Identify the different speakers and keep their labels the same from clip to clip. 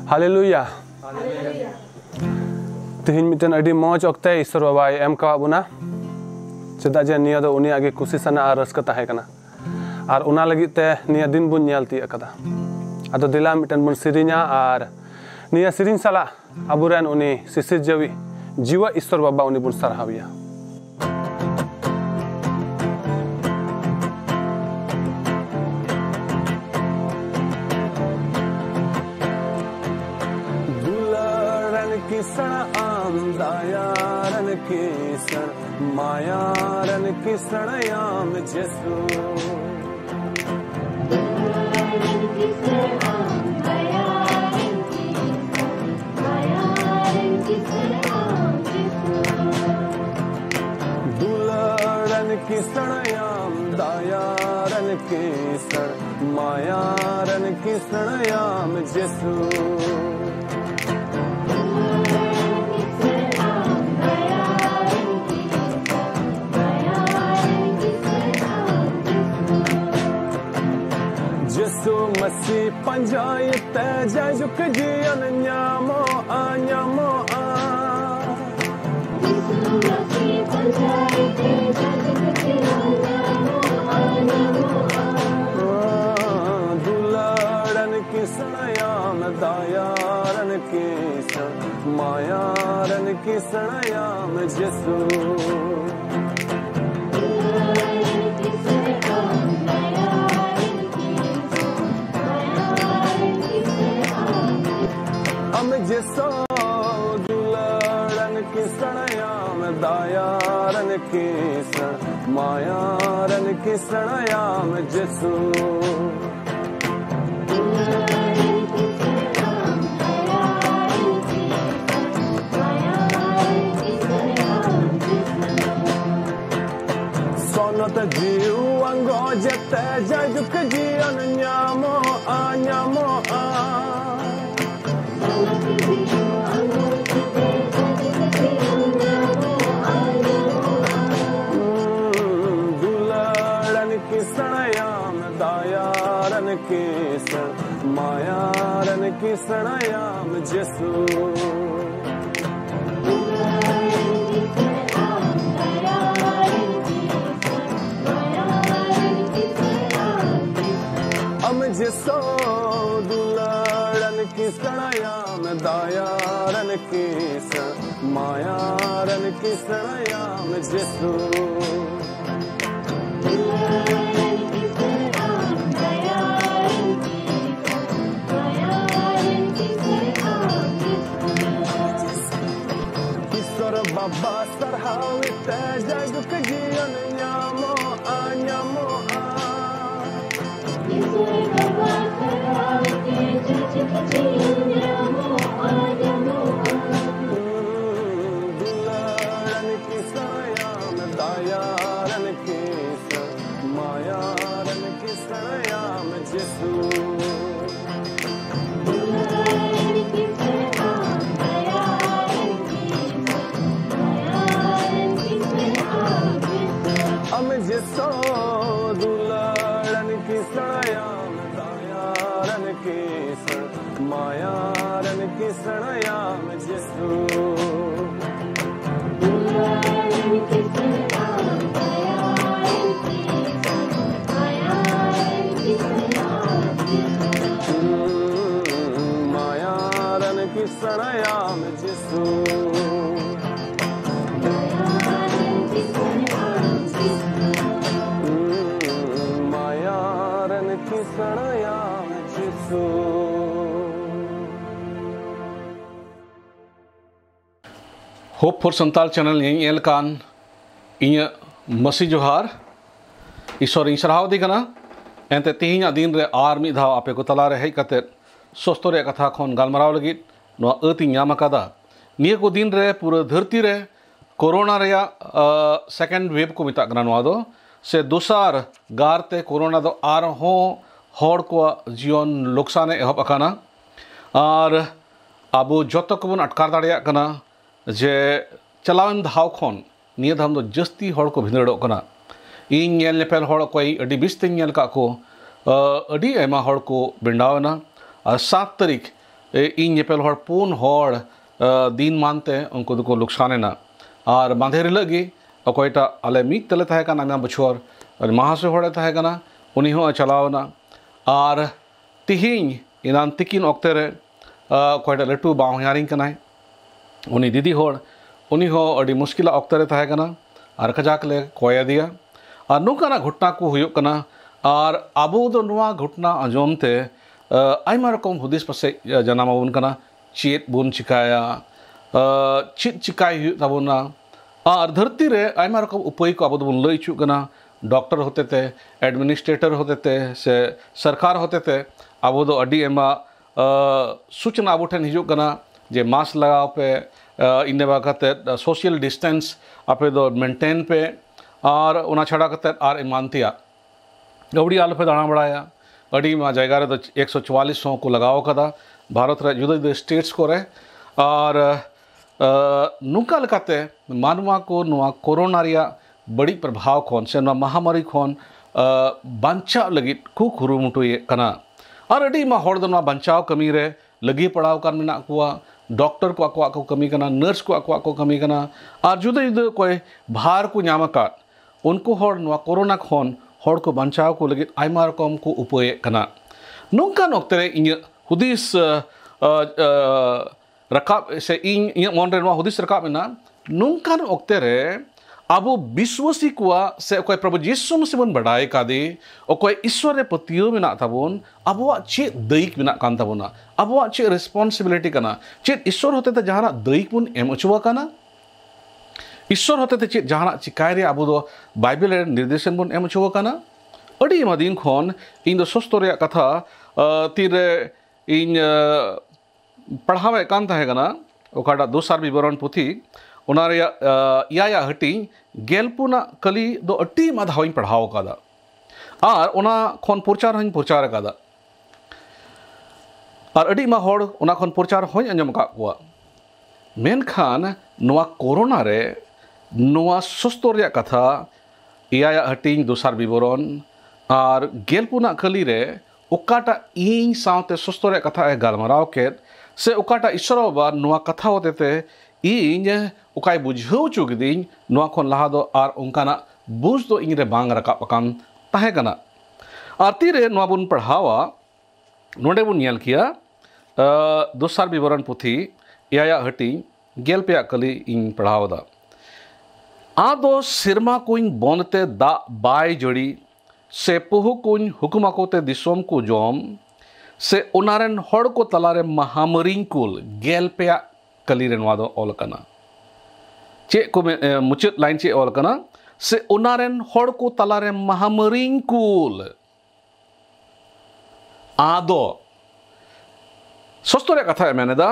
Speaker 1: hallelujah तिहिन mitten अडी मौज अक्ते ईश्वर Babai M का बुना चेदा जे निया दो उनी आगे खुशी सना आर रस्क ताहे कना आर उना लगी ते निया दिन बुन ᱧᱮᱞ अकदा आदो दिला मिटन बुन सिरिnya आर निया सिरिन साला अबुरेन उनी सिसिर जवी जीवा ईश्वर बाबा उनी बुन सरहाविया दायारन किसण मायारन किसण याम जेसु दुलड़न किसण याम दायारन किसण मायारन किसण याम जेसु मसी पंजाई तेजा जुक जियन न्यामो आ न्यामो आ मसी पंजाई तेजा जुक जियन न्यामो आ न्यामो आ दुलड़न किसण याम दायारन किसण मायारन किसण याम जेसु जिसो दुलड़न किसण याम दायारन किसण मायारन किसण याम जेसु सोनत जीव अंगो जते जजुक जियन न्यामो आ न्यामो आ दुलड़न किसण याम दायारन किसण मायारन किसण याम जेसु अम जेसो दुलड़न किसण याम दायारन किसण मायारन किसण याम जेसु ईश्वर बाबा सरहावे तेजा जुक जियन न्यामो आ न्यामो आ दुलड़न किसण याम दायारन किसण मायारन किसण याम जेसु हम जेसो दुलड़न किसण याम दायारन किसण मायारन किसण याम जेसु मायारन किसण याम जेसु मायारन किसण याम जेसु
Speaker 2: होप फॉर संताल चैनल ᱧᱮᱞ ᱠᱟᱱ ᱤᱧᱟᱹᱜ ᱢᱟᱥᱤ ᱡᱚᱦᱟᱨ ईश्वर ᱤᱧ ᱥᱟᱨᱦᱟᱣ ᱫᱮ ᱠᱟᱱᱟ ᱮᱱᱛᱮ ᱛᱮᱦᱮᱧᱟᱜ ᱫᱤᱱ ᱨᱮ ᱟᱨ ᱢᱤᱫ ᱫᱷᱟᱣ ᱟᱯᱮ ᱠᱚ ᱛᱟᱞᱟᱨᱮ ᱦᱮᱡ ᱠᱟᱛᱮ ᱥᱚᱥᱛᱚ ᱨᱮᱭᱟᱜ ᱠᱟᱛᱷᱟ ᱠᱷᱚᱱ ᱜᱟᱞᱢᱟᱨᱟᱣ ᱞᱟᱹᱜᱤᱫ ᱱᱚᱣᱟ ᱟᱹᱛ ᱤᱧ ᱧᱟᱢ ᱟᱠᱟᱫᱟ ᱱᱤᱭᱟᱹ ᱠᱚ ᱫᱤᱱ ᱨᱮ ᱯᱩᱨᱟᱹ ᱫᱷᱟᱹᱨᱛᱤ ᱨᱮ कोरोना ᱨᱮᱭᱟᱜ सेकेंड वेव को ᱢᱮᱛᱟᱜ ᱠᱟᱱᱟ ᱱᱚᱣᱟ ᱫᱚ से दोसार गारते कोरोना दो आरहों हर को जीवन लोकसाने एहब अकाना और आबो जतो को बन अटकार दाड़िया कना जे चलावन धाव खन निये धाम दो जस्ती हर को भिंदड़ो कना इन नेल नेपेल हर कोई अडी बिस्ते नेल का को अडी एमा हर को बिंडावना 7 तारीख इन नेपेल हर पुन हर दिन मानते उनको दुको लुकसानेना और मांधेर लगी अकोयटा आले मीक तले तहे काना नाम बछोर और महासे हड़े तहे काना उनी हो चलावना और तिहिं इनान तिकिन ऑक्ते रे अकोयटा लटू बावयारिंग कनाय उनी दीदी हर उनी हो अड़ी मुश्किल ऑक्ते रे तहे काना और खजाक ले कोया दिया और नौकाना घटना को हुयो कना और आबो दो नुआ घटना आंजोमते आयमा रकम हुदिस पासे जनामाबुन कना चेत बुन चिकाया चेत चिकाय हुयो ताबोना और धरती रे आयमा रकम उपाय को आबो बुन लई चुक कना डॉक्टर होते थे एडमिनिस्ट्रेटर होते थे से सरकार होते थे आबो दो अडी एमा सूचना आबो ठेन हिजुक कना जे मास्क लगाओ पे इन्ने बाकाते सोशल डिस्टेंस आपे दो मेंटेन पे और उना छड़ा कते और इमानतिया गवड़ी आल पे दाना बढ़ाया अड़ी मा जगह रे तो 144 को लगाओ कदा भारत रे जुदा जुदा स्टेट्स को रे और नुका लकाते मानवा को नुआ कोरोना रिया बड़ी प्रभाव खोन से नुआ महामारी खोन बंचाव लगी खूब कुरुमुटु ये कना और अड़ी मा हर दो नुआ बंचाव कमी रे लगी पड़ाव कर मिना कुआ डॉक्टर को आको आको कमी कना नर्स को आको कमी कना और जुदा जुदा कोई भार को न्यामका उनको हर नुआ कोरोना खोन हर को बंचाव को लगे आयमा रकम को उपाय कना नोंका नोक्ते रे इन हुदिस रकाब से इन मन रे नुआ हुदिस रकाब ना नोंका ओक्ते रे आबो विश्वासी कुआ से कोई प्रभु यीशु मसीह बन बढ़ाई कादे और कोई ईश्वर रे पतियो में ना ताबोन आबो चे दैक में ना कान ताबोना आबो चे रिस्पांसिबिलिटी कना चे ईश्वर होते ते जहाना दैक बुन एम अचुवा कना ईश्वर होते ते चे जहाना चिकाय रे आबो दो बाइबल रे निर्देशन बुन एम अचुवा कना अड़ी मा दिन खोन इन दो सस्तो रे कथा तीरे इन पढ़ावे कान ताहे कना ओकाडा दोसार विवरण पुथी उना रे या हटी गेलपुना कली दो अट्टी मा धाविन पढ़ाव कादा और उना खोन प्रचार हन प्रचार कादा और अड़ी मा हड़ उना खोन प्रचार हन अंजम का कुआ मेनखान नोआ कोरोना रे नोआ सस्तो रे कथा या हटी दोसार विवरण और गेलपुना कली रे ओकाटा इन सावते सस्तो रे कथा ए गालमराव के से ओकाटा ईश्वर बाबा नोआ कथा होते ते इन उकाय बुझाव चुकदिन नोआ खन लहा दो और उनकाना बुझ दो इन रे बांग रकाब अकान ताहे कना आरती रे नोआ बुन पढ़ावा नोडे बुन नेल किया दोसार विवरण पुथी या हटी गेल पे कली इन पढ़ावदा आदो सिरमा कुइन बोनते दा बाय जड़ी से पुहु कुइन हुकुमा कोते दिसोम को जोम से उनारन हड़ को तलारे महामरिंग कुल गेल पे कली रे नोआ दो ऑल कना चे को मुचत लाइन चे ऑल कना से उनारेन हड़ को तलारे महामरिंग कुल आदो सस्तो रे कथा मैंने दा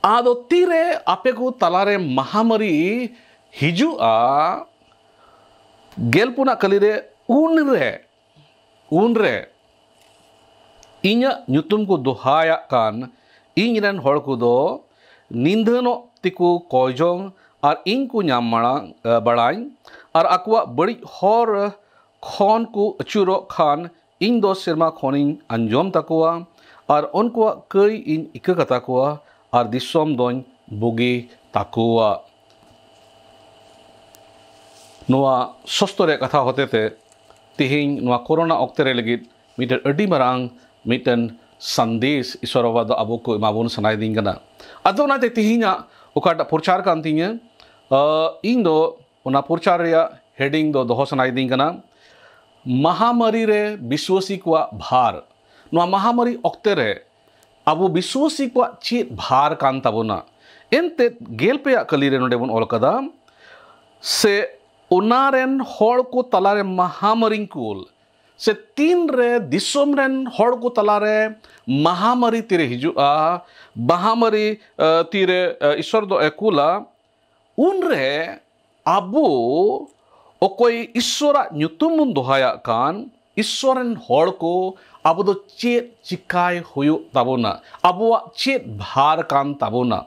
Speaker 2: आदो तीरे आपे को तलारे महामरी हिजु आ गेलपुना कली रे उन रे इन्या ᱧᱩᱛᱩᱢ को दोहाया कान इन रन हड़ को दो निंदनो तिको कोजों और इनको नाम बड़ाई और अकवा बड़ी हर खन को अचुरो खान इन दो सिरमा खोनिंग अंजोम तकुआ और उनको कई इन इका तकुआ और दिसोम दोन बुगी तकुआ नोआ सस्तो रे कथा होते थे तिहिंग नोआ कोरोना ऑक्ते रे लगित मीटर अडी मरांग मीटन संदेश ईश्वर बाबा दो अबो को इमाबुन सनाय दिन कना अदो नाते तिहिंगा उकाटा प्रचार कान तिंगे इन दो उना प्रचार रे हेडिंग दो दोहो सनाय दिन कना महामारी रे विश्वासी को भार नोआ महामारी ऑक्ते रे अबो विश्वासी को चे भार कान ताबोना एनते गेल पे कली रे नोडे बुन ओलकदा से उनारेन हड़ को तलारे महामारी कुल से तीन रे दिसोम रेन हड़ को तलारे महामारी तीरे हिजुआ महामारी तीरे ईश्वर दो एकुला उन रे अबो ओकोई ईश्वरा ᱧᱩᱛᱩᱢ दोहाया कान ईश्वरन हड़ को अबो दो चेत चिकाय हुयो ताबोना अबोआ चेत भार कान ताबोना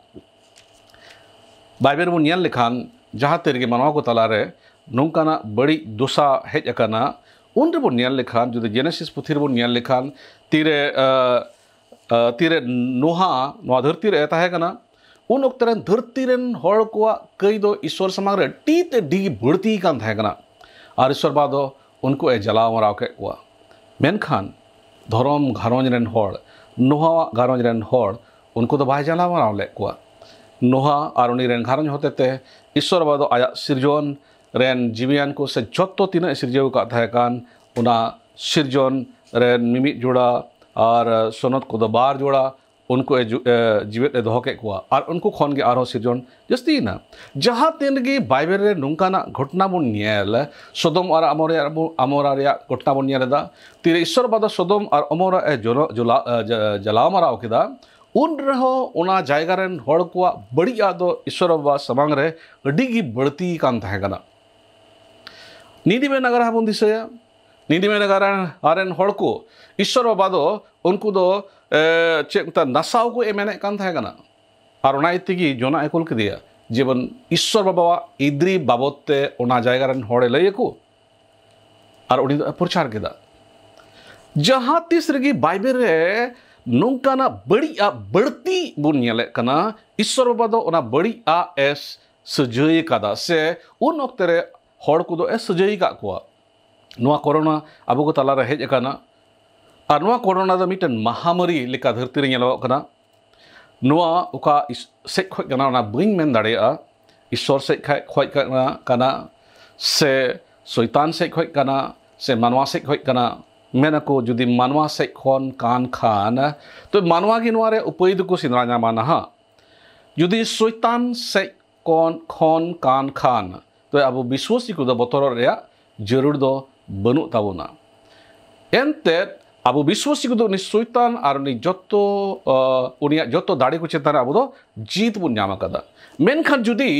Speaker 2: बाइबल बुन नेल लेखान जहाँ तेरे मानवा को तलारे नौकाना बड़ी दोसा हेज अकाना उन रे बुन नेल लेखान जो जेनेसिस पुथी रे बुन नेल लेखान तीरे तीरे नोहा नोआ धरती रे ताहे कना उन वक्त रे धरती रेन हड़ को कई दो ईश्वर समांग रे टीते डी बढ़ती कान ताहे कना और ईश्वर बादो उनको ए जला मराव के कुआ मेनखान धर्म घारोंज रेन हड़ नोहा घारोंज रेन हड़ उनको तो बाय जला मराव ले कुआ नोहा और उनी रेन घारोंज होते ते ईश्वर बादो आया सिरजोन रेन जीवियान को से जत्तो तीन सिरजेव का ताहे कान उना सिरजोन रेन मिमित जोड़ा और सोनत को दो बार जोड़ा उनको जीवित दोह के कुआ और उनको खन के आरो सिरजोन जस्ती ना जहाँ तीन की बाइबल रे नुंका ना घटना बुन नियल सोदम और अमोरा रे घटना बुन नियल दा तीरे ईश्वर बादा सोदम और अमोरा ए जला मराव केदा उन रहो उना जायगा रेन हड़ को बड़ी आदो ईश्वर बाबा समांग रे अडी की बढ़ती कान ताहे कना नीति में नगर हाबुन दिसया नीति में नगर आरेन हड़ को ईश्वर बाबा दो उनको दो चेक नसाव को एमेने कान थाहे कना और उना इतिगी जोना एकुल के दिया जीवन ईश्वर बाबा इद्री बाबते उना जायगा रन हड़े लय को और उनी प्रचार केदा जहां तीसरी बाइबल रे नोंकाना बड़ी आ बढ़ती बुन नेले कना ईश्वर बाबा दो उना बड़ी आ एस सजय कादा से उन वक्त रे हड़ को दो एस सजय का को नोआ कोरोना अबो को तला रे हेज अकाना और नोआ कोरोना दो मिटन महामारी लेका धरती रे नेलो कना नोआ उका से खोय कना ना बइन मेन दाड़ेया ईश्वर से खोय कना से शैतान से खोय कना से मानवा से खोय कना मेना को जुदी मानवा से खोन कान खान तो मानवा की नोआ रे उपाय को सिनरा न्यामा ना जुदी शैतान से खोन कान खान तो अब विश्वासी को दो बतर रे जरूर दो बनु ताबोना एनते अब विश्वासी को दो शैतान और जत्तो उनिया जत्तो दाड़ी को चेतान अब दो जीत बुन न्यामा कदा मेनखान जुदी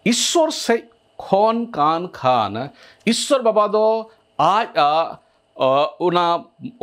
Speaker 2: ईश्वर से खोन कान खान ईश्वर बाबा दो आज उना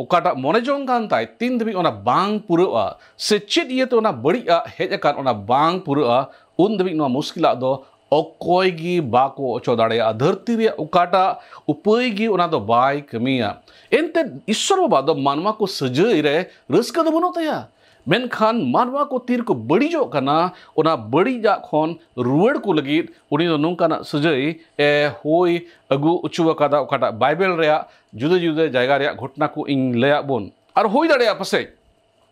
Speaker 2: उकाटा मोने जोंग कान ताई तीन दबी उना बांग पुरुआ से चित ये तो उना बड़ी हेज कान उना बांग पुरुआ उन दबी नोआ मुश्किला दो अकोय गी बाको ओचो दाड़ेया धरती रे उकाटा उपाय गी उना दो बाय कमिया एनते ईश्वर बाबा दो मानवा को सजय रे रस्का दो बनो तया मेनखान मानवा को तीर को बड़ी जो कना उना बड़ी जा खोन रुवड़ को लगी उनी दो नोंकाना सजय ए होय अगु उचुवा कादा उकाटा बाइबल रे जुदे जुदे जायगा रे घटना को इन लया बोन और होय दाड़ेया पसे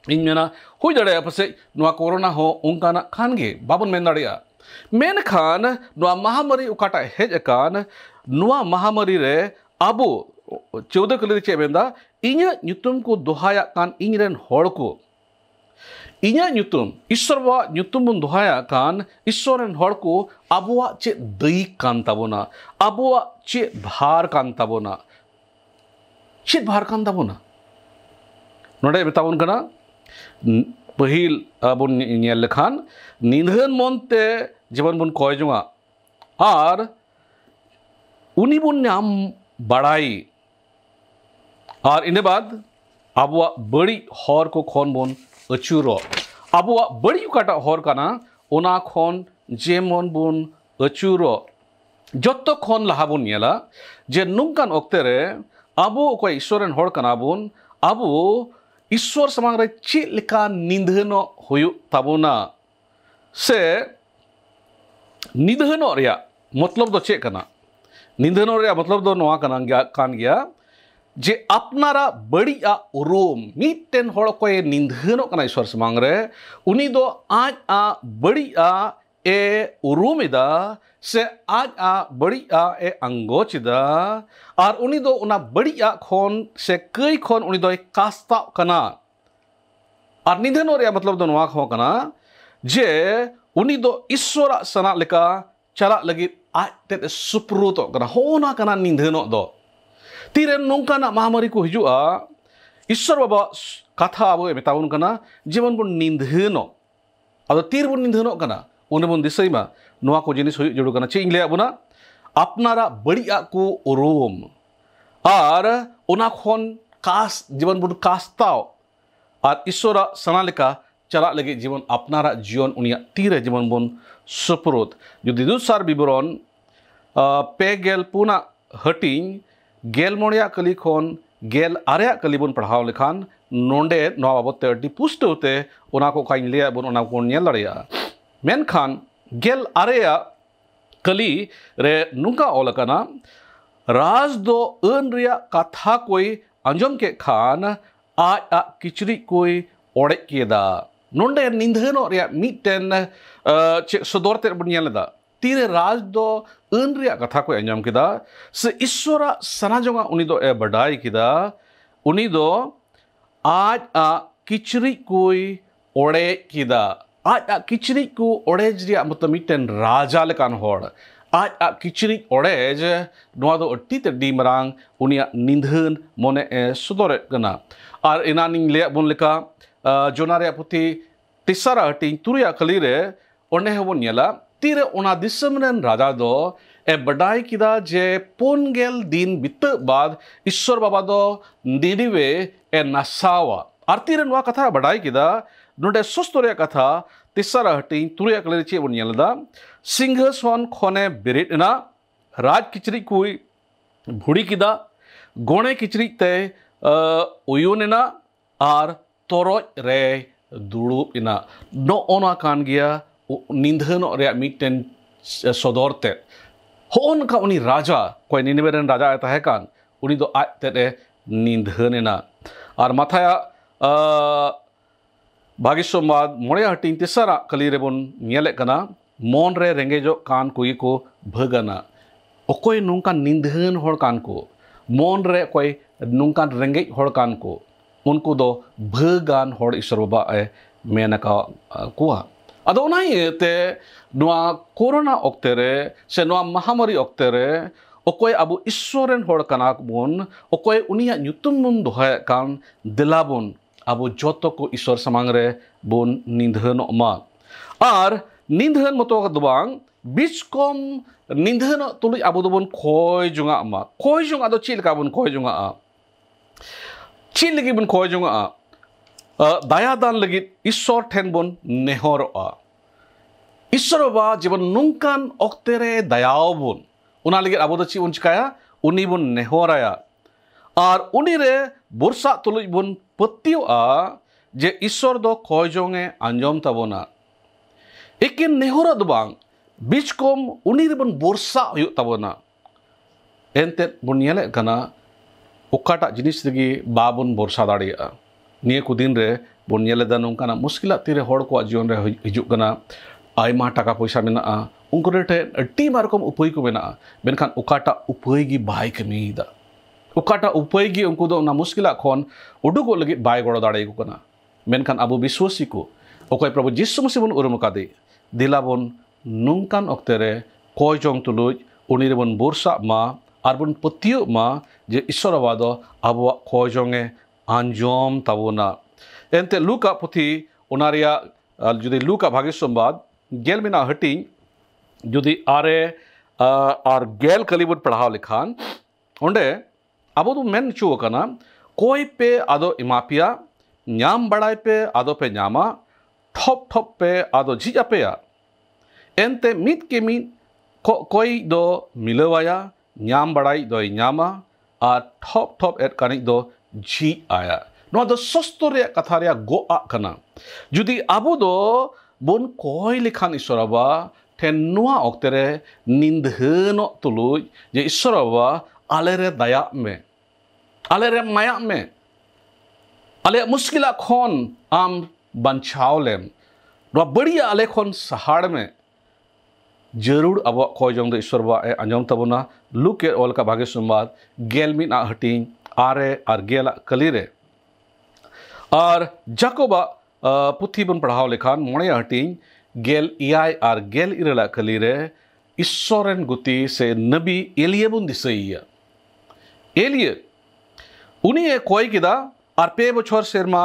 Speaker 2: इन मेना होय दाड़ेया पसे नोआ कोरोना हो उनकाना खान गे बाबन मेन दाड़ेया मेनखान नोआ महामारी उकाटा हेज अकान नोआ महामारी रे अबो 14 कले चे बेंदा इन्या न्यूतुम को दोहाया कान इनरेन हड़ को इन्या न्यूतुम ईश्वर वा न्यूतुम बुन दोहाया कान ईश्वरन हड़ को अबुआ चे दई कान ताबोना अबुआ चे भार कान ताबोना चे भार कान ताबोना नोडे बेताबोन कना पहिल बुन नेल लेखान निधन मनते जीवन बुन कय जोंगा और उनी बुन नाम बड़ाई और इने बाद अबुआ बड़ी हर को खोन बुन अचुरो अबुआ बड़ी उकाटा हर काना ओना खोन जेमन बुन अचुरो जत्तो खोन लहा बुन नेला जे नुंकान ओक्ते रे अबो को ईश्वरन हर काना बुन अबो ईश्वर समांग रे चे लेका निंधनो हुयु ताबोना से निंधनो रे मतलब दो चे कना निंधनो रे मतलब दो नोआ कना कान गया जे अपनारा बड़िया उरूम मिटेन हड़ को निंधनो कना ईश्वर समांग रे उनी दो आज बड़िया ए उरूमिदा से आज बड़िया ए अंगोचिदा और उनी दो उना बड़िया खोन से कई खोन उनी दो कास्ता कना और निधनो रे मतलब दो नोआ खो कना जे उनी दो ईश्वर सना लेका चला लगी आज ते सुप्रुतो कना होना कना निधनो दो तीरे नोंकाना महामारी को हिजुआ ईश्वर बाबा कथा अब मेताबुन कना जीवन बुन निधनो अब तीर बुन निधनो कना उन बुन दिसैमा नोआ को जिनिस हुई जुड़ू कना चे इंग्लिया बुना अपनारा बड़िया को उरूम और उना खोन कास जीवन बुन कास्ताव और ईश्वर सना लेका चला लगे जीवन अपनारा जीवन उनिया तीरे जीवन बुन सुप्रुत जुदी दुसार विवरण पे गेल पुना हटिंग गेल मोड़िया कली खोन गेल आरेया कली बुन पढ़ाव लेखान नोंडे नवा बाबते अड्डी पुष्टते उना को खाइन लिया बन उना को नेल दाड़िया मेनखान गेल आरेया कली रे नुका ओलकना राज दो अन रिया कथा कोई अंजम के खान आज आ किचरी कोई ओड़े केदा नोंडे निंदनो रिया मीटेन चे सदोरते बनियालेदा तीरे राज दो अन रिया कथा कोई अंजम केदा से ईश्वरा सनाजोंगा उनी दो ए बड़ाई केदा उनी दो आज आ किचरी कोई ओड़े केदा आज आ किचरी को ओड़ेज रिया मतलब मीटेन राजा लेकान होड़ आज आ किचरी ओड़ेज नवा दो अट्टी ते डी मरांग उनिया निंदन मोने ए सुदोरे कना और इनानिंग ले बुन लेका जोनारे पुथी तिसारा हटिंग तुरिया खली रे ओने हबन नेला तीरे उना दिसमरन राजा दो ए बडाई किदा जे पोनगेल दिन बित बाद ईश्वर बाबा दो निनिवे ए नसावा और तीरे नवा कथा बडाई किदा नोडे सोस्तोरिया कथा तिसारा हटिंग तुरिया खली चे बन नेलदा सिंहसन खोने बेरेटना राज किचरी कुई भुड़ी किदा गोणे किचरी ते उयुनेना और तोरoj रे दुड़ुब इना नो ओना कान गया निंदनो रे मीटेन सदोरते होन का उनी राजा कोई निनिवेरन राजा आता है कान उनी दो आज ते निंदनेना और माथाया भागिसोमाद मोड़े हटिंग तिसारा कली रेबन नेले कना मोन रे रेंगेजो कान कोई को भगना ओकोय नुंका निंदन होड़ कान को मोन रे कोई नुंका रेंगे होड़ कान को उनको दो भगान होड़ ईश्वर बाबा ए मेनका कुआ अदो नाई ते नुआ कोरोना ऑक्ते रे से नुआ महामारी ऑक्ते रे ओकोय अबु ईश्वरन होड़ कना बोन ओकोय उनिया न्युतुम मुन दोहाय कान दिलाबुन अबु जोतो को ईश्वर समांग रे बोन निंदन मा और निंदन मतो दुबांग बिचकम निंदन तुलुय अबु दोबन खोय जुंगा मा खोय जुंगा दो चिल का बोन खोय जुंगा चिल लगी बन खोय जुंगा दायादान लगी ईश्वर ठेन बोन नेहरआ ईश्वर बाबा जीवन नुंकान ऑक्तेरे दयाव बोन उना लगी अबु दो ची उन चिकाया उनी बोन नेहराया और उनी रे बोरसा तुलुय बोन पत्तियोआ जे ईश्वर दो खोय जोंगे अंजम ताबोना एकिन नेहरा दो बांग बिचकम उनी रे बोन बोरसा हुयुग ताबोना एनते बोन नेले कना ओकाटा जिनिस लगी बाबुन बोरसा दाड़िया निये को दिन रे बोन नेलेदा नोंकाना मुश्किला तीरे होड़ को जीवन रे हिजुग कना आयमा टाका पैसा मेना उनको रे ठे अट्टी मारकम उपाय को मेना मेनखान ओकाटा उपाय गी बाय कमीदा ओकाटा उपाय गी उनको दो ना मुश्किला खोन उडुगो लगी बाय गड़ो दाड़े को कना मेनखान अबु विश्वासी को ओकोय प्रभु जिसु मसीह बोन उरुम कादे दिलाबन नुंकान ऑक्ते रे कोय जोंग तुलुज उनी रे बोन बोरसा मा और बन पतियो मा जे ईश्वर बाबा अब खोजोंगे आंजोम ताबोना एनते लुका पुथी उनारिया जुदी लुका भागिसोमबाद गेल मिना हटी जुदी आरे और गेल कलीबुद पढ़ाव लिखान ओंडे अब तो मेन चुओ कना कोई पे आदो इमापिया न्याम बड़ाई पे आदो पे न्यामा ठोप ठोप पे आदो झिजा पेया एनते मीत के मीत कोई दो मिलवाया न्याम बड़ाई दो न्यामा और ठोप ठोप एट कानिक दो जी आया नो दो सस्तो रे कथा रे गो आ कना जुदी आबो दो बोन कोई लिखान ईश्वर बाबा ठेन नुआ ऑक्ते रे निंदहनो तुलुज जे ईश्वर बाबा आले रे दया में आले रे माया में आले मुश्किला खोन आम बंचाव लेम नो बढ़िया आले खोन सहाड़ में जरूर अब खोय जोंग ईश्वर बाबा ए अंजम तबना लुके ओल का भागे संवाद गेल मिन आ हटिंग आरे और गेला कलीरे और जाकोबा पुथी बन पढ़ाव लेखान मोणे हटिंग गेल इयाय और गेल इरला कलीरे ईश्वरन गुती से नबी एलिये बुन दिसैया एलिये उनी ए कोय किदा और पे बछर सेरमा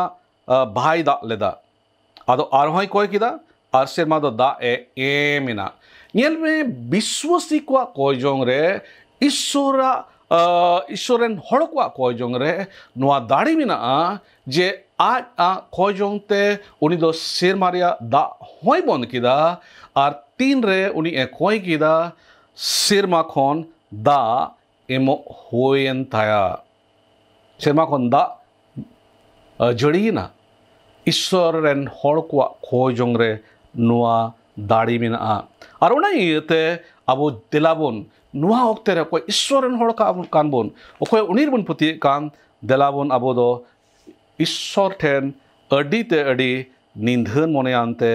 Speaker 2: भाई दा लेदा आदो आरहोय कोय किदा और सेरमा दो दा ए मिना नेल में विश्वासी को कोय जोंग रे ईश्वरा ईश्वरन हड़ को कोय जोंग रे नोआ दाड़ी मिना जे आज कोय जोंग ते उनी दो सेरमा रिया दा होय बंद किदा और तीन रे उनी ए कोय किदा सेरमा खोन दा एमो होयन थाया सेरमा खोन दा जड़ीना ईश्वर रेन हर को खोज जोंगरे नुआ दाड़ी मेना और उना इयते अबो दिलाबोन नुआ ओक्ते रे कोई ईश्वर रेन हर कान बोन ओकोय उनीर बोन पुती कान दिलाबोन अबो दो ईश्वर ठेन अडी ते अडी निंधन मोने आनते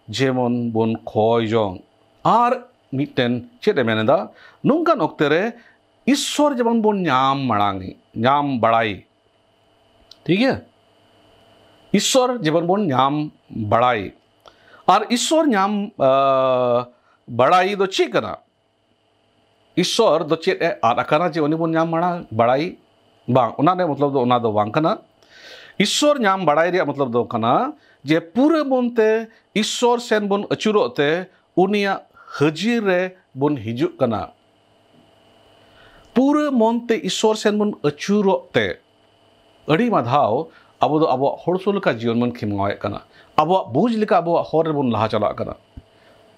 Speaker 2: जेमन बोन खोज जोंग और मिटेन चेते मेनेदा नुंकान ओक्ते रे ईश्वर जेमन बोन न्याम मड़ांगी न्याम बड़ाई ठीक है ईश्वर जेमन बोन न्याम बड़ाई और ईश्वर न्याम बड़ाई दो ची कना ईश्वर दो चेत आकाना जे उनी बोन न्याम बड़ाई बांग उना ने मतलब दो उना दो बांग कना ईश्वर न्याम बड़ाई रे मतलब दो कना जे पूरे बोनते ईश्वर सेन बोन अचुरोते उनिया हजीर रे बोन हिजुक कना पूरे मोनते ईश्वर सेन बोन अचुरोते अड़ी माधाव अब दो अब हड़सोल का जीवन मन खिमवाए कना अब बुझ लिका अब हर बोन लहा चला कना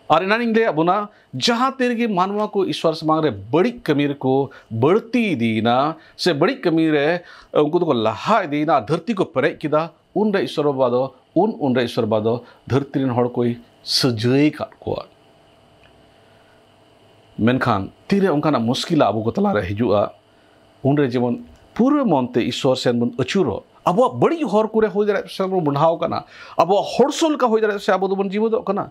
Speaker 2: और इना निंदे अबुना जहां तेरे मानवा को ईश्वर समांग रे बड़ी कमीर को बढ़ती दीना से बड़ी कमीर रे उनको तो लहा दीना धरती को परे किदा उन रे ईश्वर बादो उन रे ईश्वर बादो धरती रेन हड़ कोई सजई का को मेनखान तीरे उनका मुश्किल अब को तला रे हिजुआ उन रे जीवन पूरे मनते ईश्वर सेन बन अचुरो अब बड़ी हर को रे हो जाए से बुढ़ाव कना अब हड़सोल का हो जाए से अब बन जीवो कना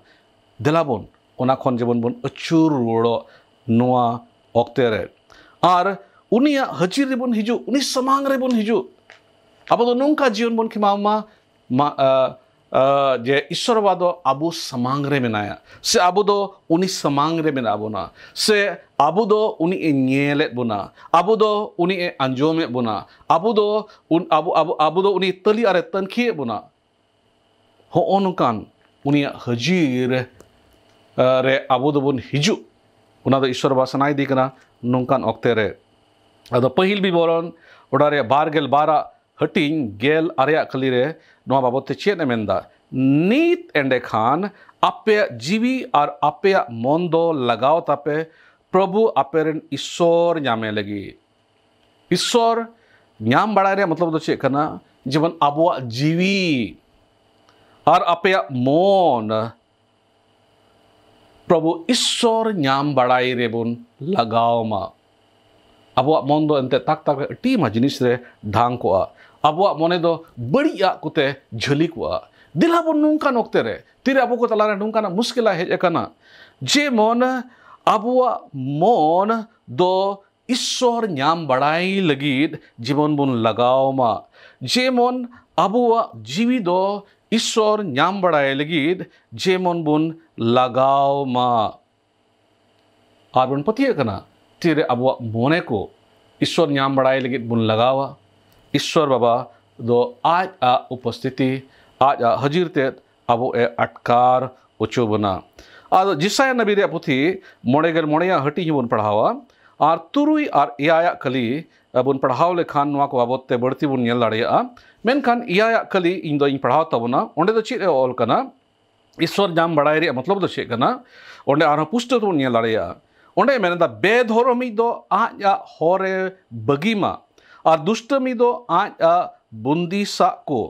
Speaker 2: दिलाबन ओना खन जेबन बन अचुर रोड़ो नोआ ओक्ते रे और उनिया हजीर रे बन हिजु उनी समांग रे बन हिजु अब दो नोंका जीवन बन खिमामा जे ईश्वर बादो अबु समांग रे मेनाया से अबु दो उनी समांग रे मेना बोना से अबु दो उनी ए ᱧᱮᱞᱮᱫ बोना अबु दो उनी ए अंजोमेत बोना अबु दो अबु दो उनी तली अरे तनखिए बोना हो ओनकान उनी हजीर रे अबु दो बोन हिजु उना दो ईश्वर बासनाय दी कना नोंकान ओक्ते रे अदो पहिल बिबरण ओडारे 12 हटिंग गेल आरेया खली रे नोआ बाबते चेत मेंदा नीत एंडे खान आपे जीवी और आपे मोंदो लगाओ तापे प्रभु आपेरन ईश्वर न्यामे लगी ईश्वर न्याम बड़ा रे मतलब दो चेक करना जीवन आबुआ जीवी और आपे मोन प्रभु ईश्वर न्याम बड़ाई रे बुन लगाओ मा आबुआ मोन दो अंते ताक ताक टी मा जिनिस रे ढांग को आबुआ मोने दो बड़िया कुते झली को दिला बन नुंका नोक्ते रे तीरे आबु को तला रे नुंका ना मुश्किल है एकना जे मोन आबुआ मोन दो ईश्वर न्याम बड़ाई लगी जीवन बुन लगाओ मा जे मोन आबुआ जीवी दो ईश्वर न्याम बड़ाई लगी जे मोन बुन लगाओ मा और बुन पतिये कना तीरे आबुआ मोने को ईश्वर न्याम बड़ाई लगी बुन लगावा ईश्वर बाबा दो आज आ उपस्थिति आज आ हजीर तेत अबो ए अटकार उचो बना आदो जिसाया नबी रे पुथी मोड़ेगल मोड़िया हटी ही बुन पढ़ावा और तुरुई और इयाया कली बुन पढ़ाव लेखान नवा को बाबते बढ़ती बुन नेल दाड़िया मेनखान इयाया कली इन दो इन पढ़ाव तबना ओंडे दो चेद ऑल कना ईश्वर न्याम बड़ाई रे मतलब दो चेद कना ओंडे आरो पुष्ट तो नेल दाड़िया ओंडे मेनदा बेधर्मी दो आज आ होरे बगीमा और दुष्टमी दो आज आ बुंदी सा को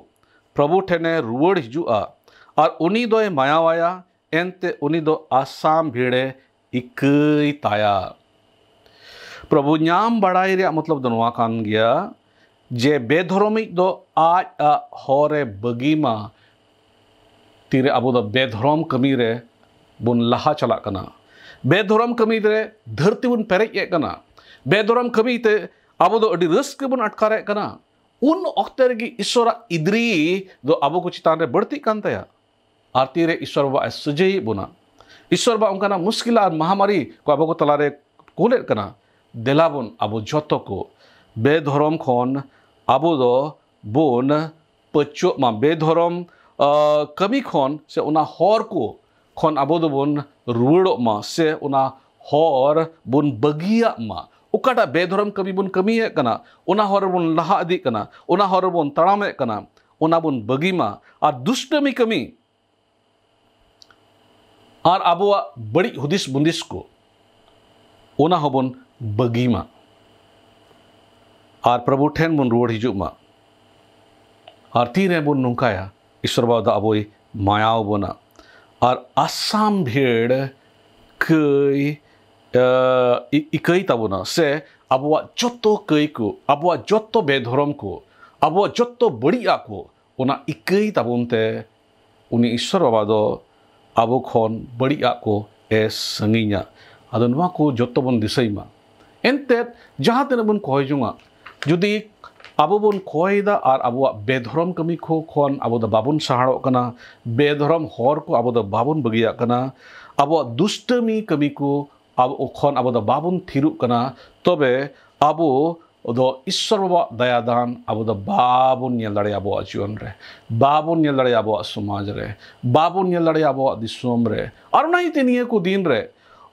Speaker 2: प्रभु ठेने रुवड़ हिजुआ और उनी दो मायावाया एनते उनी दो आसाम भिड़े इकई ताया प्रभु न्याम बड़ाई रे मतलब दोनों कान गया जे बेधर्मी दो आज आ होरे बगीमा तीरे अबो दो बेधर्म कमी रे बुन लहा चला कना बेधर्म कमी रे धरती बुन पेरेज कना बेधर्म कमी ते अब दो अड़ी रस्क बन अटकारे कना उन ओक्ते रे ईश्वर इद्री दो अब को चितान रे बढ़ती कांतया आरती रे ईश्वर बा सजई बुना ईश्वर बा उनका मुश्किल और महामारी को अब को तलारे कोले कना देलाबन अब जतो को बेधर्म खन अब दो बोन पचो मा बेधर्म कमी खन से उना हर को खन अब दो बोन रुवड़ो मा से उना हर बोन बगिया मा उकाटा बेधर्म कमी बुन कमी है कना उना हर बुन लहा अदी कना उना हर बुन तड़ाम है कना उना बुन बगीमा और दुष्टमी कमी और अबुआ बड़ी हुदिस बुंदिस को उना हबुन बगीमा और प्रभु ठेन बुन रुवड़ हिजुमा और तीरे बुन नुकाया ईश्वर बाबा दा अबोई मायाव बोना और आसाम भेड़ कई इकई ताबोना से अबुआ जोतो कई को अबुआ जोतो बेधरम को अबुआ जोतो बड़िया को उना इकई ताबोनते उनी ईश्वर बाबा दो अबो खन बड़िया को ए संगिया अदो नवा को जोतो बन दिसैमा एनते जहाँ तेन बन कहजुआ जुदी अबो बन कहदा और अबुआ बेधरम कमी को खन अबो द बाबुन सहाड़ो कना बेधरम हर को अबो द बाबुन बगिया कना अबुआ दुष्टमी कमी को अब खन अबो द बाबुन थिरु कना तबे अबो दो ईश्वर बाबा दयादान अबो द बाबुन नेल दाड़े अबो जीवन रे बाबुन नेल दाड़े अबो समाज रे बाबुन नेल दाड़े अबो दिसोम रे और नहीं तेनिए को दिन रे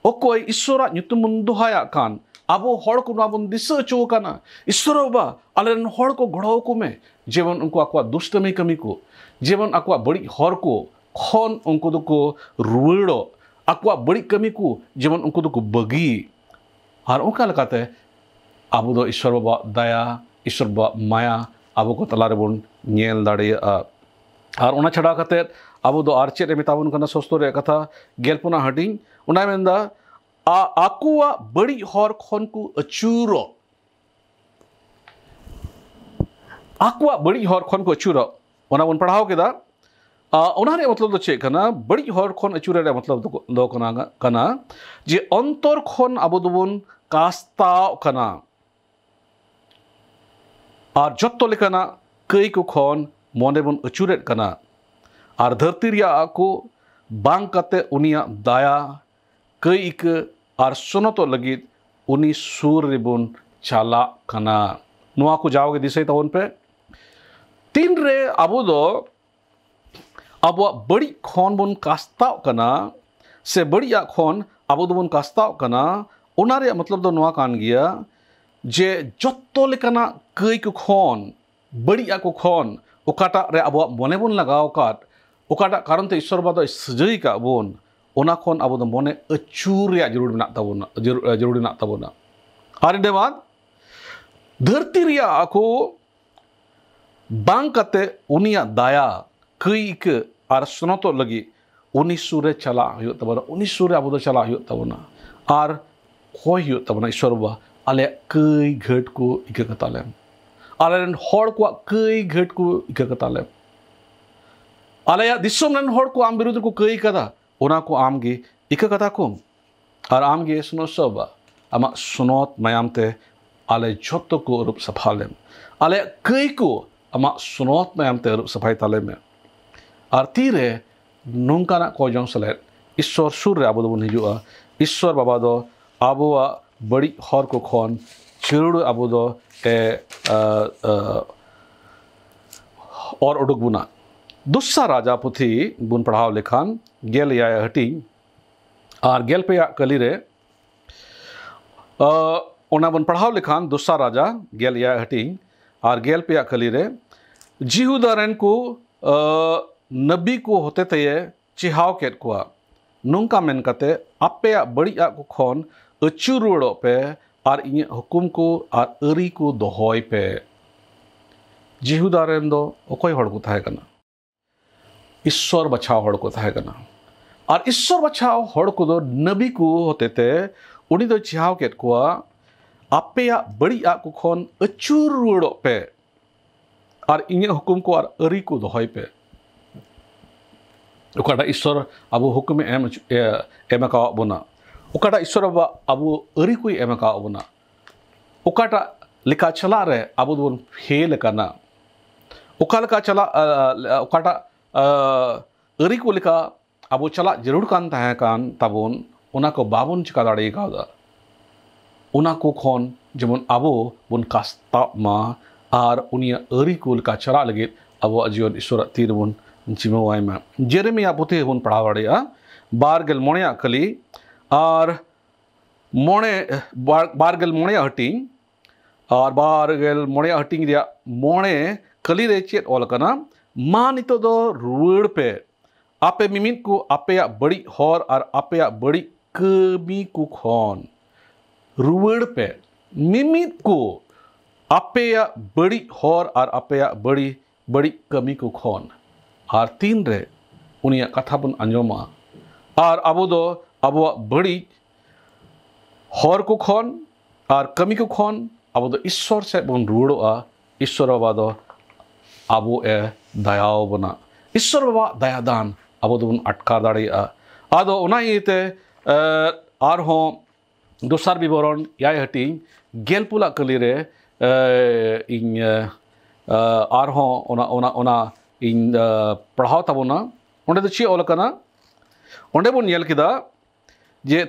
Speaker 2: ओकोय ईश्वर ᱧᱩᱛᱩᱢ दोहाया कान अबो हड़ को नाबुन दिसो चो काना ईश्वर बाबा अलेन हड़ को गढ़ो को में जेवन उनको अकवा दुष्टमी कमी को जेवन अकवा बड़ी हर को खन उनको दो को रुड़ो अकवा बड़ी कमी को जेवन उनको दो को बगी और उनका लगाते अबो दो ईश्वर बाबा दया ईश्वर बाबा माया अबो को तलारे बुन नेल दाड़े और उना छड़ा कते अबो दो आर चेत मेताबुन कना सस्तो रे कथा गेलपुना हटिंग उना मेंदा आकुआ बड़ी हर खन को अचूरो आकुआ बड़ी हर खन को अचूरो उना बन पढ़ाओ केदा उना रे मतलब दो चे कना बड़ी हर खन अचूरे रे मतलब दो कना जे अंतर खन अबो दोबन कास्ताव कना और जत्तो लेकना कई को खन मोने बन अचूरेट कना और धरती रिया को बांग कते उनिया दाया कई इक और सुनतो लगित उनी सूर रिबुन चाला कना नुआ को जाओगे दिसे तो उन पे तीन रे अबो दो अब बड़ी खन बुन कास्ताव कना से बड़िया खन अबो दो बुन कास्ताव कना उनारे मतलब दो नुआ कान गया जे जत्तो लेकना कई को खन बड़िया को खन ओकाटा रे अबो मने बुन लगाव काट ओकाटा कारण ते ईश्वर बाबा सजई का बोन ओना खन अबो दो मने अचूर या जरूर ना ताबोना जरूर ना ताबोना और इनके बाद धरती रिया को बांग कते उनिया दाया कई के और सुनतो लगी उनी सूरे चला हुयो तबना उनी सूरे अबो दो चला हुयो तबना और होय हुयो तबना ईश्वर बाबा अले कई घट को इके कतालेम अलेन हड़ को कई घट को इके कतालेम अले दिसोम रन हड़ को आम विरुद्ध को कई कदा ओना को आम गे इके कथा को और आम गे सुनो सब आमा सुनोत मयामते अले जोतो को रूप सफालेम अले कई को आमा सुनोत मयामते रूप सफाई ताले में और तीरे नोंकाना को जों सले ईश्वर सुर रे अबो दो बन हिजुआ ईश्वर बाबा दो आबोआ बड़ी हर को खन चिरुड़ अबो दो और उडुक बुना दुस्सा राजा पुथी बुन पढ़ाव लेखान गेल या हटी और गेल पे कली रे ओना बुन पढ़ाव लेखान दुस्सा राजा गेल या हटी और गेल पे कली रे जीहुदारन को नबी को होते तये चिहाव केट कुआ नुंका मेन कते आपे बड़िया को खन अचूरुड़ो पे और इन हुकुम को और अरी को दोहय पे जीहुदारन दो ओकोय हड़ को थाहे कना ईश्वर बचाव हड़ को थाहे कना और ईश्वर बचाव हड़ को दो नबी को होते ते उनी दो चिहाव केट कुआ आपे बड़िया को खन अचूरुड़ो पे और इन हुकुम को और अरी को दोहय पे ओकाटा ईश्वर अबो हुकुम एम का बोना ओकाटा ईश्वर बाबा अबो अरी को एम का बोना ओकाटा लिखा चला रे अबो दोन फेल करना ओका लिखा चला ओकाटा अरी को लिखा अबो चला जरूर कान ताहे कान ताबोन ओना को बाबुन चिका दाड़े कादा ओना को खन जेमन अबो बुन कास्ता मा और उनिया अरी को लिखा चला लगे अबो जीवन ईश्वर तीर बुन चिमवाई में जेरेमिया पुथे बुन पढ़ाव दाड़ेया बारगेल मोणेया कली और मोणे बारगेल मोणेया हटिंग और बारगेल मोणेया हटिंग रिया मोणे कली रे चेत ऑल कना मा नितो दो रुड़ पे आपे मिमित को आपे बड़ी हर और आपे बड़ी कमी को खन रुड़ पे मिमित को आपे बड़ी हर और आपे बड़ी बड़ी कमी को खोन और तीन रे उनिया कथा बन अंजोमा और अबो दो अबो बड़ी हर को खोन और कमी को खोन अबो दो ईश्वर से बन रुड़ोआ ईश्वर बाबा दो अबो ए दयाओ बना ईश्वर बाबा दयादान अबो दो बन अटकार दाड़िया आदो उना इते आर हो दोसार विवरण याय हटिंग गेलपुला कली रे इन आर हो ओना इन पढ़ाव तबोना ओंडे दो ची ओल कना ओंडे बोन नेल किदा जे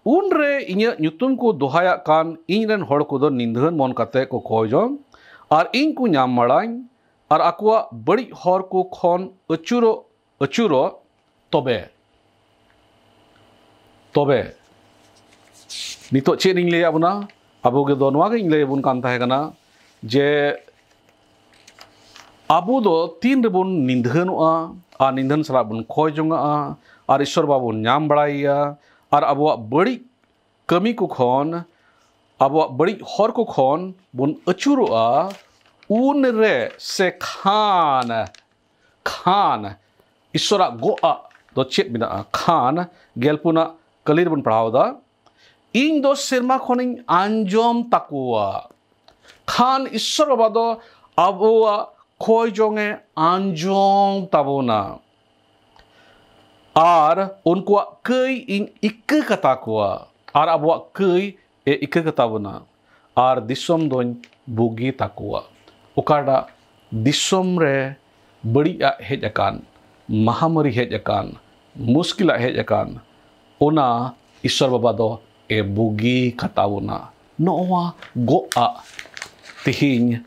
Speaker 2: उन रे इन्या ᱧᱩᱛᱩᱢ को दोहाया कान इन रेन हड़ को दो निंदन मन कते को खोजों और इन को नाम मड़ाई और अकुआ बड़ी हर को खोन अचुरो तबे तबे नितो चे निंग ले अबना अबो के दो नवा के इंग ले बुन कान ताहे कना जे अबो दो तीन रे बुन निंदनोआ और निंदन सला बुन खोजोंगा और ईश्वर बाबू नाम बड़ाइया और अब बड़ी कमी को खोन अब बड़ी हर को खोन बुन अचुरुआ उन रे से खान खान ईश्वरा गोआ दो चेत बिना खान गेलपुना कलीर बुन पढ़ाओ दा इन दो सिरमा खोनिंग अंजोम तकुआ खान ईश्वर बाबा दो अब खोय जोंगे अंजोम तबोना और उनको कई इन इक्क कता कुआ और अब कई ए इक्क कता बना और दिसम दोन बुगी ताकुआ उकाड़ा दिसम रे बड़ी हेज अकान महामारी हेज अकान मुश्किल हेज अकान ओना ईश्वर बाबा दो ए बुगी कता बना नोआ गोआ तिहिन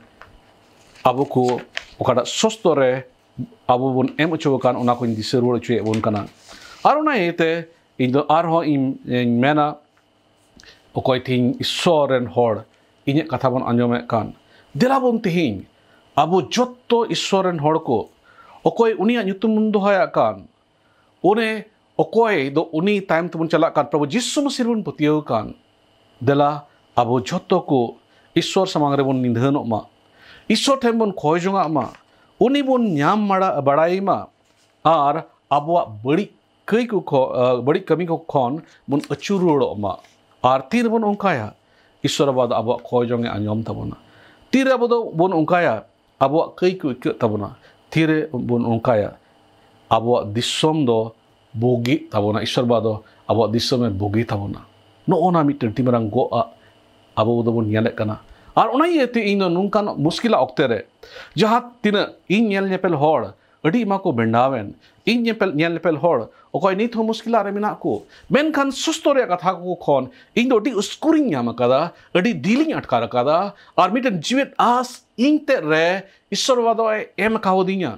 Speaker 2: अब को उकाड़ा सस्तोरे अबो बुन एम अचुवकान ओना को दिसे रुड़ अचुए बुन कना और ओना एते इन दो आर हो इन मेना ओकोय थिंग ईश्वर रेन हड़ इने कथा बन अंजोमे कान देला बुन तिहिन अबो जत्तो ईश्वर रेन हड़ को ओकोय उनिया ᱧᱩᱛᱩᱢ बुन दोहाया कान ओने ओकोय दो उनी टाइम तबुन चला कान प्रभु यीशु मसीह बुन पतियो कान देला अबो जत्तो को ईश्वर समांग रे बुन निंदहनो मा ईश्वर ठेम बुन खोय जोंगा मा उनी बुन ᱧᱟᱢ बड़ाई मा और अबवा बड़ी कई को बड़ी कमी को खोन बुन अचुरुड़ो मा और तीर बुन उनकाया ईश्वर बाद अबवा खोय जोंगे अंजोम तबना तीर अब दो बुन उनकाया अबवा कई को इक तबना तीर बुन उनकाया अबवा दिसम दो बोगी तबना ईश्वर बाद अबवा दिसम में बोगी तबना नो ओना मिटन तिमरंग गो अबो दो बुन नेले कना और उना ये इन नुनकान मुश्किला ऑक्ते रे जहाँ तीन इन नेल नेपेल हड़ अड़ी मा को बेंडावेन इन नेल नेपेल हड़ ओकोय नित हो मुश्किला रे मेना को मेनखान सुस्तो रे कथा को खोन इन दो डी स्कोरिंग याम कदा अड़ी डीलिंग अटकार कदा और मिटन जीवित आस इन ते रे ईश्वर वादो एम कावदिया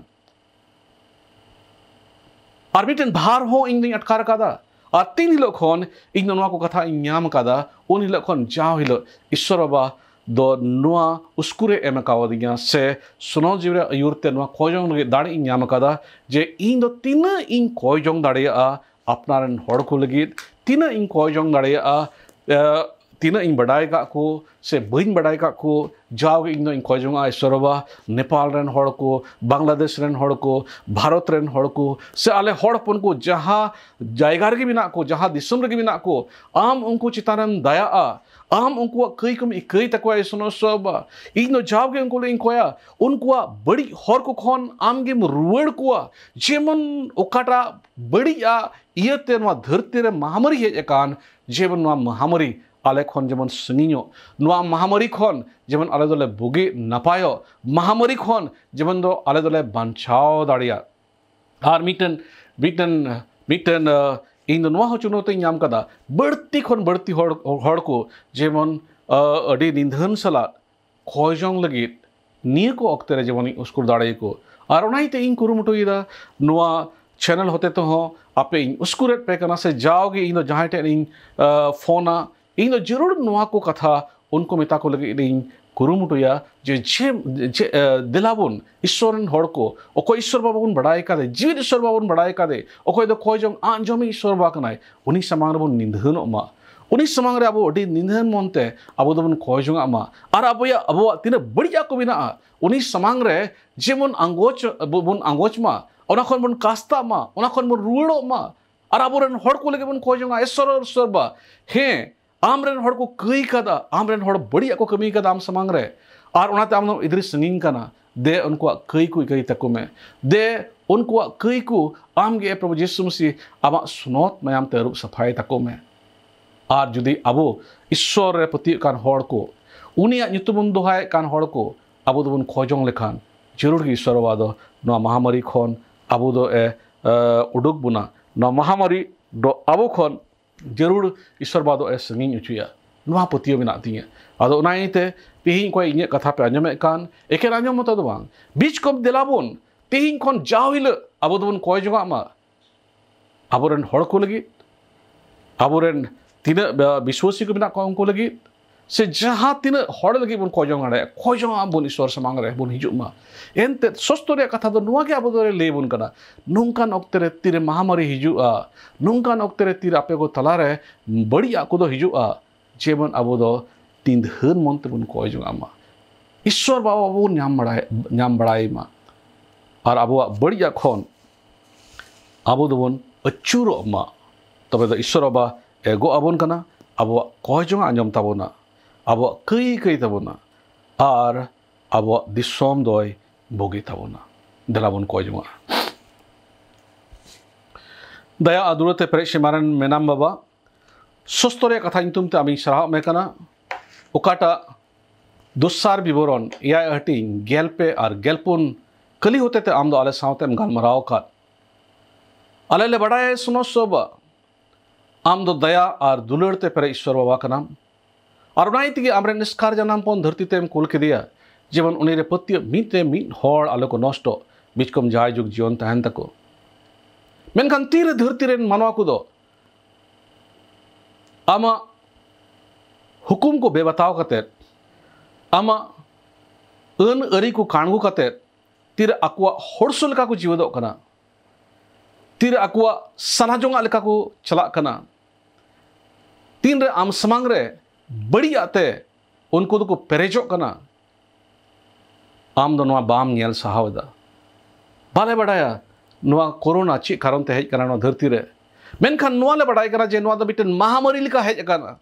Speaker 2: और मिटन भार हो इन दी अटकार कदा और तीन हिलो खोन इन नवा को कथा इन याम कदा उन हिलो खोन जाओ हिलो ईश्वर बाबा दो नुआ उसकुरे एम कावदिया से सुनो जीवरे अयुरते नुआ खोजोंग लगे दाड़ी इन याम कदा जे इन दो तीन इन खोजोंग दाड़िया अपनारन हड़ को लगी तीन इन खोजोंग दाड़िया तीन इन बड़ाई का को से बइन बड़ाई का को जाओ इन दो इन खोजोंगा ईश्वर बाबा नेपाल रेन हड़ को बांग्लादेश रेन हड़ को भारत रेन हड़ को से आले हड़पन को जहाँ जायगा रे मिना को जहाँ दिसम रे मिना को आम उनको चितारन दया आम उनको कई कम कई तकवा सुनो सब इन जाओ के उनको इंकोया उनको बड़ी हर को खोन आम गेम रुवड़ को जेमन ओकाटा बड़ी इयते नवा धरती रे महामारी हेज अकान जेमन नवा महामारी आले खोन जेमन संगिनो नवा महामारी खोन जेमन आले दोले बुगी नपायो महामारी खोन जेमन दो आले दोले बांचाओ दाड़िया और मिटन मिटन मिटन इन दो नवा चुनौती नाम कदा बढ़ती खोन बढ़ती हड़ को जेमन अड़ी निंदन सला खोजोंग लगी निये को अक्ते रे जेमन उसकुर दाड़े को और उनाइते इन कुरुमुटुइदा नवा चैनल होते तो हो आपे इन उसकुरेट पे कना से जाओगे इन जहाँ टे इन फोना इन जरूर नवा को कथा उनको मिता को लगे इन कुरुमुटुया जे जे दिलाबुन ईश्वरन हड़ को ओको ईश्वर बाबुन बड़ाई कादे जीवित ईश्वर बाबुन बड़ाई कादे ओको दो खोजोंग आंजोमी ईश्वर बा कनाय उनी समान बुन निंदहनो मा उनी समांग रे अबो अडी निंदन मोनते अबो दोबन खोय जोंगा मा आर अबो तिना बड़िया को बिना उनी समांग रे जेमन आंगोच मा ओना खन बन कास्ता मा ओना खन बन रुड़ो मा आर अबो रन हड़ को लगे बन खोय जोंगा एसर सरबा हे आमरेन हड़ को कई कदा आमरेन हड़ बड़िया को कमी कदा आम समांग रे आर ओनाते आम इधर संगिंग कना दे उनको कई को कई तको में दे उनको कई को आमगे प्रभु यीशु मसीह आमा सुनोत मयाम ते रूप सफाई तको में आर जुदी अबो ईश्वर रे पति कान हड़ को उनिया नितुबन दोहाय कान हड़ को अबो दोबन खोजों लेखान जरूर की ईश्वर वादो न महामारी खन अबो दो उडुक बुना न महामारी दो अबो खन जरूर ईश्वर वादो संगिंग उचुया नवा पतियो बिना तिया आदो नाइते तिहिं को इnye कथा पे आंजमे कान एकेन आंजम मत दो बांग बीच कम दिलाबोन तिहिं खन जाविल अबो दोबन खोय जोंगा मा अबोरन हड़ को लगी अबोरन तीन विश्वासी को बिना उनको लगी से जहाँ तीन हड़ लगी बन खोजोंगा बन ईश्वर समांग रे बन हिजुमा एनते सस्तोरे कथा दो नुआ के अब दो ले बन कना नुंकान ऑक्ते रे तीरे महामारी हिजुआ नुंकान ऑक्ते रे तीर आपे को तला रे बड़िया को दो हिजुआ जेबन अब दो तीन हन मनते बन खोजोंगा मा ईश्वर बाबा अब न्याम बड़ाई मा और अब बड़िया खन अब दो बन अचूरो मा तबे दो ईश्वर बाबा एगो अबन कना अब खोजोंगा आंजम ताबोना अब कई कई ताबोना और अब दिसोम दोय बोगी ताबोना दलाबन खोजोंगा दया आदुरते प्रेश मारन मेनाम बाबा सस्तोरे कथा इंतुमते आमी सराह में कना उकाटा दुस्सार विवरण या हटिंग गेलपे और गेलपुन कली होते ते आम दो आले सावते गालमराव का आले ले बड़ाए सुनो सोबा आम दो दया और दुलड़ते पेरे ईश्वर बाबा का नाम और नाइती के आमरे निष्कार जनाम पौन धरती तेम कुल के दिया जीवन उन्हें रे पत्य मीते मीट हॉर आलो को नष्टो बिचकम जाय जुग जीवन तहन तको मेनखान तीर धरती रेन मानवा को दो आमा हुकुम को बेबताव कते आमा अन अरी को कानगु कते तीर अक्वा होरसुल का को जीवदो कना तीर अक्वा सनाजोंगा लेका को चला कना तीन रे आम समांग रे बड़ी आते उनको को पेरेजो कना आम दो नवा बाम नेल सहावदा बाले बड़ाया नवा कोरोना ची कारण ते हेज कना नवा धरती रे मेनखान नवा ले बड़ाई कना जे नवा दो बिटन महामारी लिका हेज कना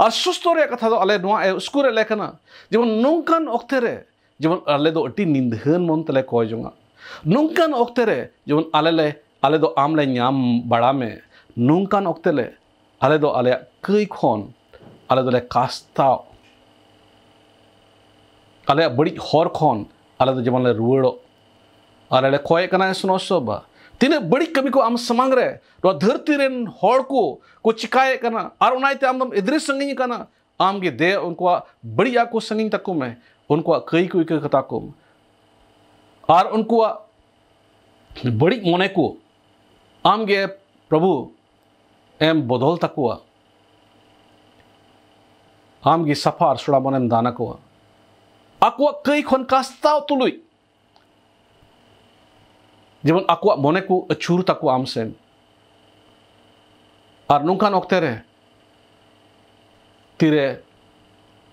Speaker 2: और सुस्तो रे कथा दो अले नवा स्कूल रे लेकना जेबन नोंकान ओक्ते रे जेबन अले दो अटी निंदहन मन तले कोजोंगा नोंकान ओक्ते रे जेबन अले दो आम ले न्याम बड़ा में नोंकान ओक्ते ले अले दो अले कई खोन अले दो ले कास्ताव अले बड़ी हर खोन अले दो जेबन ले रुवड़ो अले ले खोए कना सुनो सोबा तीने बड़ी कमी को आम समांग रे रो धरती रेन हर को चिकाए कना और उनाइते आम दम इधर संगिंग कना आम के दे उनको बड़ी को संगिंग तको में उनको कई को कथा को और उनको बड़ी मोने को आम गे प्रभु एम बदल तकुआ आम गी सफार सुड़ा बनेम दाना को आकुआ कई खन कास्ताव तुलुई जेबन आकुआ मोने को अचूर तकु आम सेन और नुकान ओक्ते रे तीरे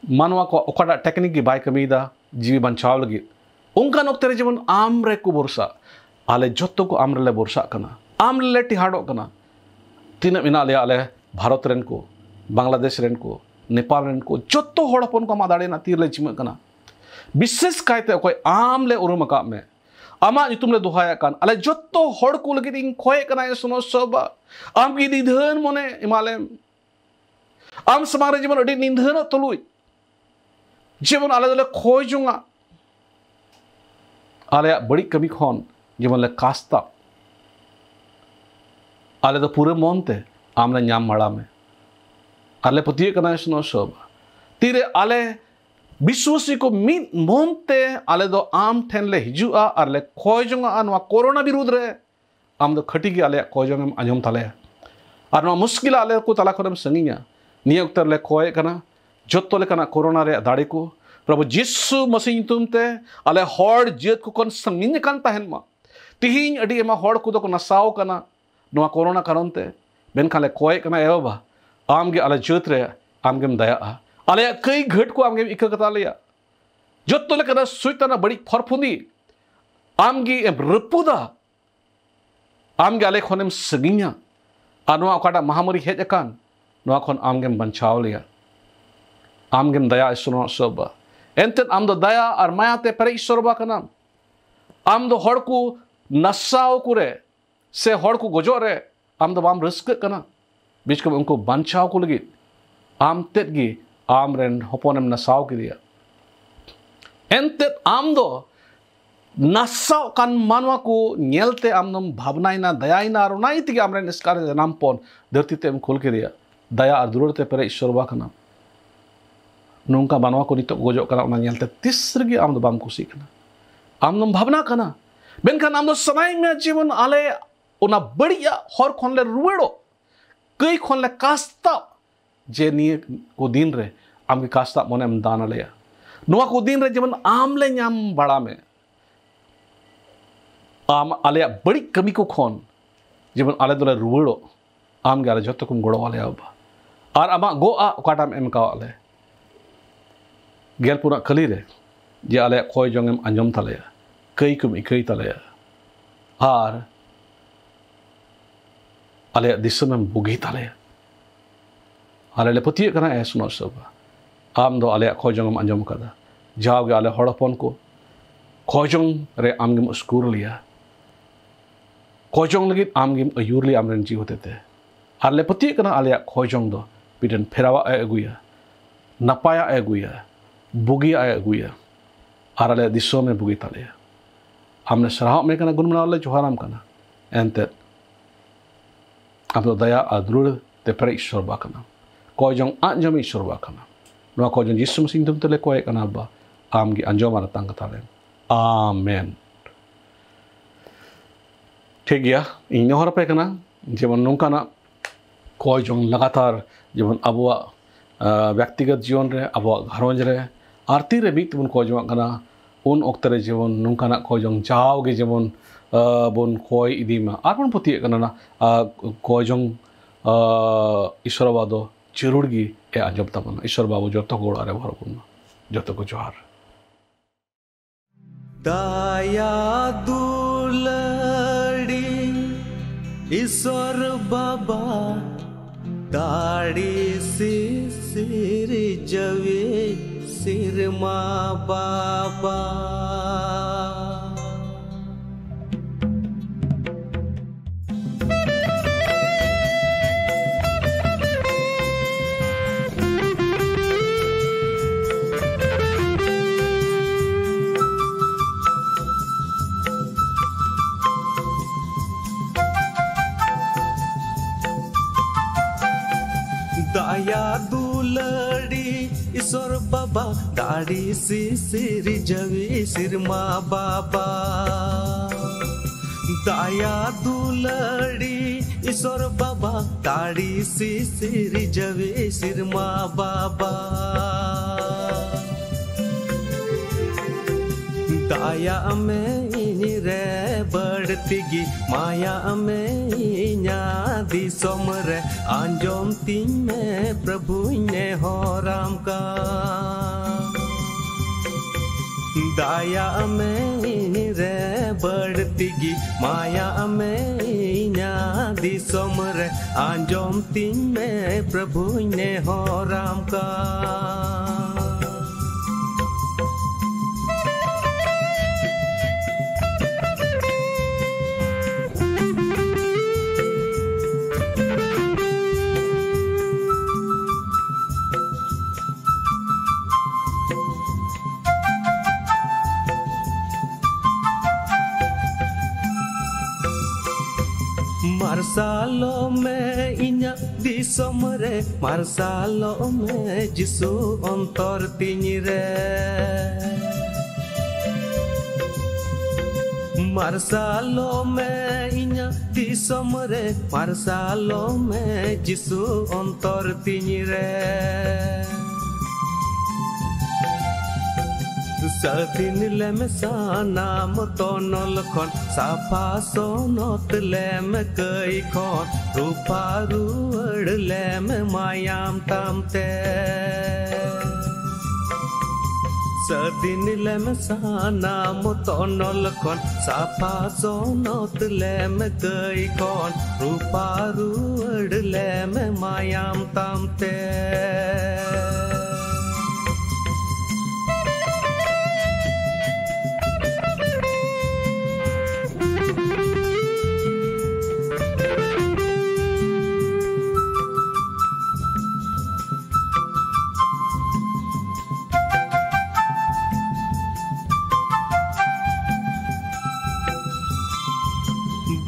Speaker 2: मानवा को ओकाटा टेक्निक की बाय कमीदा जीवी बंचाव लगी उनकान ओक्ते रे जेबन आम रे को बोरसा आले जत्तो को आम रे बोरसा कना आम ले टिहाड़ो कना तीन मिना ले आले भारत रेन को बांग्लादेश रेन को नेपाल रेन को जत्तो हड़पन को मादाड़े ना तीर ले चिम कना विशेष कायते कोई आम ले उरुम का में आमा नितुम ले दुहाया कान अले जत्तो हड़ को लगी इन खोए कना ये सुनो सब आम की निधन मने इमाले आम समारे जीवन अडी निधन तलुई जीवन आले दले खोय जुंगा आले बड़ी कमी खोन जीवन ले कास्ता आले तो पूरे मोनते आमले न्याम मड़ा में आले पतिये कना सुनो सब तीरे आले विश्वासी को मित मोनते आले दो आम ठेन ले हिजुआ और ले खोजोंगा अनवा कोरोना विरुद्ध रे आम दो खटी की आले खोजोंगा आजम तले और नवा मुश्किल आले को तला करम संगिया निय उक्तर ले खोए कना जत्तो ले कना कोरोना रे दाड़ी को प्रभु यीशु मसीह तुमते आले हड़ जेत को कोन संगिन कान तहन मा तिहिन अडी एमा हड़ को दो को नसाव कना नवा कोरोना कारणते बेन खाले खोए कना एबा आमगे आले जोत रे आमगेम दया आले कई घट को आमगेम इका कता लिया जोतो लेकना सुइतना बड़ी फरफुंदी आमगे एम रपुदा आमगे आले खोनेम सगिnya anwa okada mahamuri hej akan noa khon amgem banchaw liya amgem daya isuno soba enten amdo daya ar mayate pere isorba kanam amdo horku nasaw kure se horku gojore amdo bam risk kana bichko unko banchaw ko lagi am tetgi amren hoponem nasaw kidia enten amdo nasaw kan manwa ko nyelte amnom bhavnaina dayaina arunai tigi amren iskar janam pon dharti te em khol ke dia daya ar dururte pere ishwar ba kana nungka manwa ko nitok gojok kana ona nyelte tisrgi amdo bam kusi kana amnom bhavna kana benkan amdo samay me जीवन ale ona badiya hor khonle ruwedo kai khonle kasta je ni ko din re amge kasta monem dana leya noa ko din re जीवन amle nyam bada me आम आले बड़ी कमी को खोन जीवन आले दोले रुवड़ो आम गाले जो तकुम गोड़ो वाले अब आर आमा गो आ काटाम एम का आले गेल पुरा कली रे जे आले खोय जोंगम अंजम तले कई कुम इकई तले आर आले दिसम बुगी तले आले ले पति कना ए सुनो सब आम दो आले खोय जोंगम अंजम कदा जाओगे आले हड़पन को खोय जोंग रे आमगम स्कूर लिया खोजोंग लगी आमगिम अयुरली आमरन जी होते थे आले पति कना आले खोजोंग दो बिदन फेरावा ए अगुया नपाया ए अगुया बुगी ए अगुया आले दिसो में बुगी ताले हमने सराह में कना गुनमना वाले जोहाराम कना एंते अब दया अद्रुर ते पर ईश्वर बा कना खोजोंग अंजम ईश्वर बा कना नो खोजोंग यीशु मसीह तुम तले कोए कना बा आमगी अंजो मारा तंग ताले आमेन ठीक गया इन हर पे कना जीवन नौकाना कोई जो लगातार जीवन अब व्यक्तिगत जीवन रे अब घरोंज रे आरती रे भी तुम कोई जो कना उन वक्त रे जीवन नौकाना कोई जो जाओगे जीवन बन कोई इदी में आरपन पति कना ना कोई जो ईश्वर बादो जरूर गी ए अंजब तमन ईश्वर बाबू जो तो गोड़ा रे भरपुन जो तो को जोहार
Speaker 3: दया दुलड़ी ईश्वर बाबा दाढ़ी से सिर जवे सिर माँ बाबा दया दुलड़ी ईश्वर बाबा दाढ़ी से सिर जवे सिर माँ बाबा दया दुलड़ी ईश्वर बाबा दाढ़ी से सिर जवे सिर माँ बाबा दया में रे बढ़ती माया में दी सोमर आंजोम तीन में प्रभु ने हो राम का दया में रे बढ़ती माया में दी सोमर आंजोम तीन में प्रभु ने हो राम का मार्सालो में इन्या दिसम रे मार्सालो में जिसु अंतर तिनी रे मार्सालो में इन्या दिसम रे मार्सालो में जिसु अंतर तिनी रे Sadin lem sana motonol kon Sapa sonot lem kei kon Rupa ruad lem mayam tamte Sadin lem sana motonol kon Sapa sonot lem kei kon Rupa ruad lem mayam tamte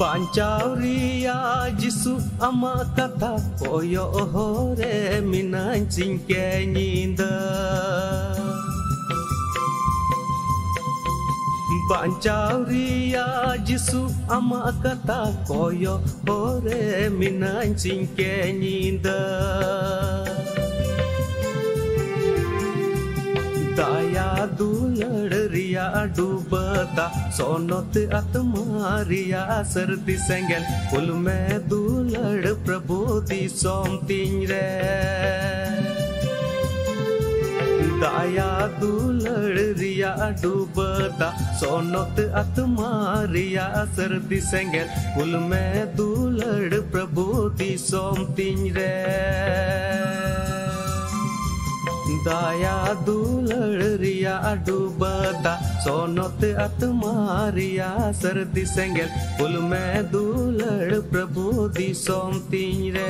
Speaker 3: Pancauria Jisu ama kata koyo hore minancing kenyinda Pancauria Jisu ama kata koyo hore minancing kenyinda Daya dulad ria dubata sonot atmaria सर्दी सेंगल full में दुलड़ प्रभु दी सोमतिन रे दाया दुलड़ रिया डूबता सोनत आत्मारिया सर्दी सेंगल full में दुलड़ प्रभु दी सोमतिन रे दाया दुलड़ रिया डूबता सोनत आत्मारिया सर्दी सेंगल फुल में दुलड़ प्रभु दी सोमतिन रे